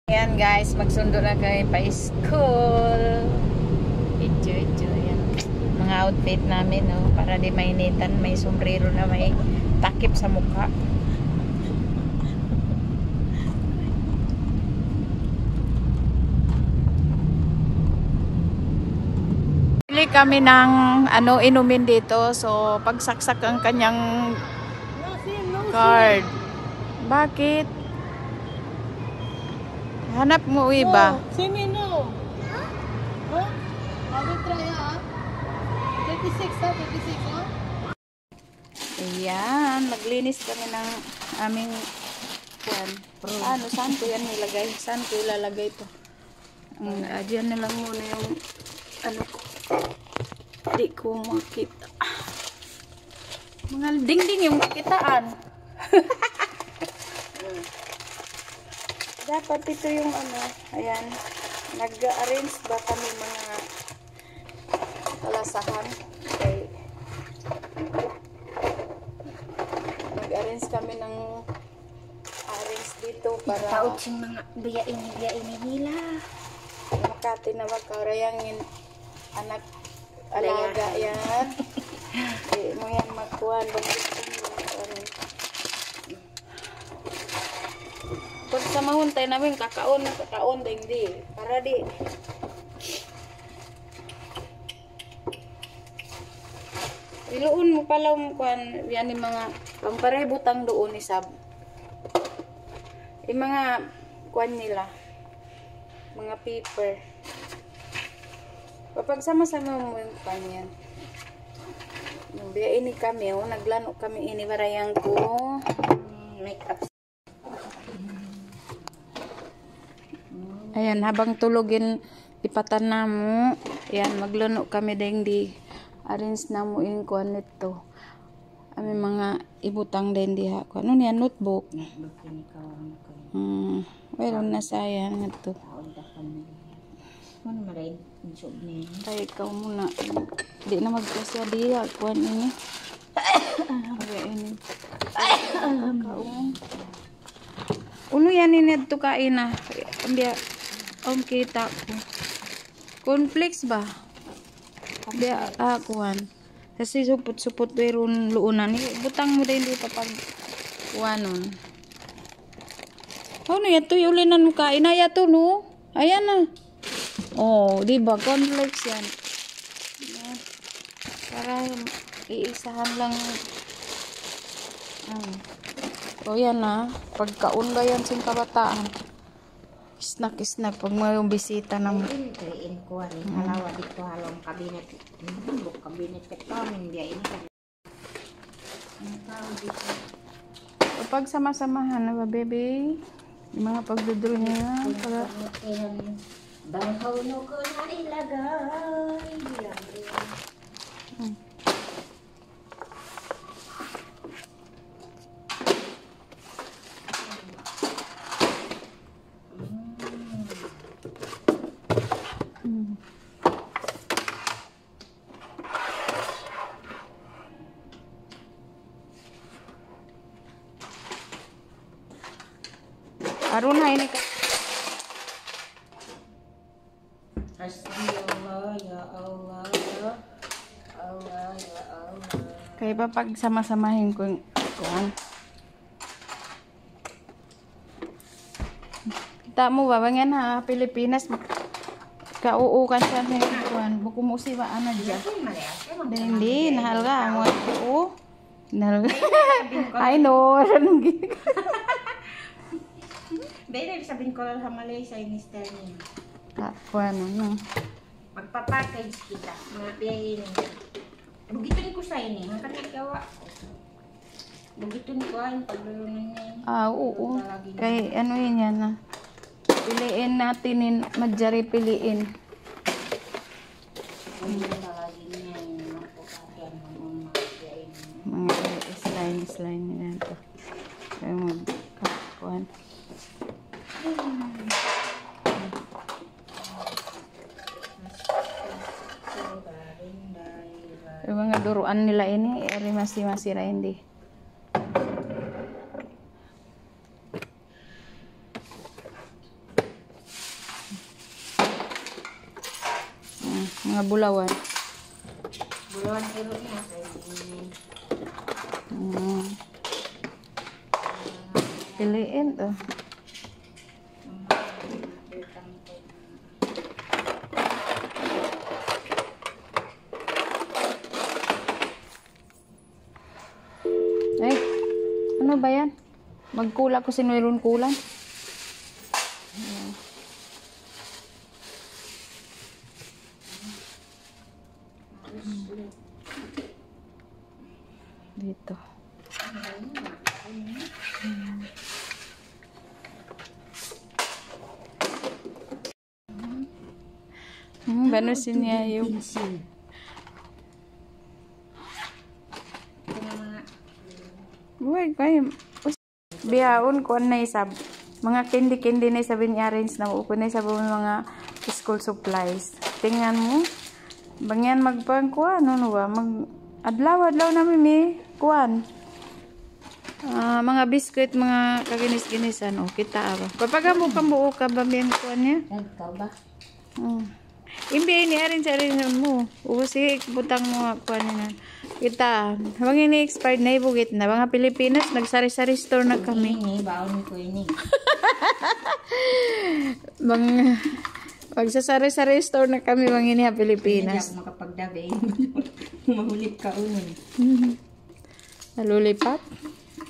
Ayan guys, magsundo na kami pa school. Ito, yan. Mga outfit namin, no? Para di mainitan, may sombrero na may takip sa mukha. Bili kami ng inumin dito. So, pagsaksak ang kanyang card. Bakit? Hanap mo iba. No, Simi, no. Huh? I will try, 36, 36, Ayan, naglinis kami ng aming saan ko yan nilagay? Saan ko ilalagay ito? Diyan na lang muna yung ko. Hindi ko makita. Mga dingding yung makitaan. Dapat ito yung ayan. Nag-arrange ba kami mga kalasahan? Okay. Nag-arrange kami ng arrange dito para taot yung mga biya-ini nila. Makati na magkarayangin anak alaga yan. Mo yan magkuhan. Pag sa mahuntay namin, kakaon din di. Para di. Iluon mo pala mo kuhan. Yan yung mga pampare butang doon ni Sab. Yung mga kuhan nila. Mga paper. Kapag sama-sama mo yung kuhan yan. Biya ini kami, naglano kami ini barayang ko. Make up. Ayan, habang tulogin ipatan na mo. Ayan, maglano kami dahil di arrange na mo yung kuhan nito. Ami mga ibutang din diha. Ano niya, notebook? Meron na sayang ito. Ano maray? Kaya ikaw muna. Di na magkasya diha. Kuhan ini. Okay, ini. Uno yan inid to kain na. Ambiya. Kita ko. Cornflakes ba? Ambiya. Kuhan. Kasi supot-supot meron luunan. Butang mo din dito pag kuhanon. Ano yan to? Yulinan mo kain na yato no? Ayan na. Oh, diba? Cornflakes yan. Para iisahan lang. So yan na. Pagkaon ba yan sing kabataan? Snack pag may bisita na mo. Halawa dito halong kabinet. Kabinet ito. Hindi ini kan. Pag sama-samahan na ba, baby? Yung mga pagdudro niya. Bahaw no ko na ilagay. Arun na ini ka. Hasbi Allah ya Allah ya Allah ya Allah. Kaya ba pag sama-samahin ko yung kuhan? Kita mo ba bangan ha? Pilipinas kauo ka siya ng kuhan. Buko mo si ba ana dyan? Hindi, nahal ka. Ang mga kauo. Nahal ka. I know. Dahil sabihin ko lang sa Malaysia yung mister niya. Kuhan ano. Magpapackage kita. Mga piyahin. Bugito ni ko sa ini. Mga katikawa. Bugito ni ko ang paglulunan niya. Oo. Kay ano yun yan na. Piliin natin madyari piliin. Mga slime nila ito. Kaya magkakuan. Yung mga duruan nila ini, masih hindi. Mga bulawan. Bulawan pero niya. Piliin to. Ay, ano ba yan? Magkula ko sinuirun kulan. Dito. Banusin niya yung buhay kayo. Biyaon ko na isab. Mga candy na sabi ni arrange na upo na sabi mga school supplies. Tingnan mo. Bangyan magpang kuan ano ba? Mag adlaw namin mi kuan. Mga biscuit, mga kaginis-ginisan oh, kita ba. Papagamo ka buo ka ba biyan kuan niya? Ikaw ba? Imbi ni arrange mo. Usi butang mo kuan niya. Kita, habang ini-expired na ibugit na. Mga Pilipinas, nagsari-sari store na kami. Ini, baon ko ini. Magsasari-sari store na kami mga ini Pilipinas. Hindi ako makapagdabi. Mahulip ka unin. Nalulipat?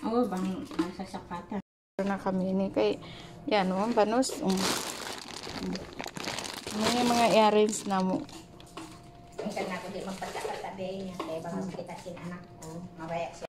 Oo, bang nasa sapatan. Na kami ini kay yan o, banos. Mga earrings na mo. Minsan na ako di magpagkakatabi niya. Kaya baka makita sin anak ko. Mabaya siya.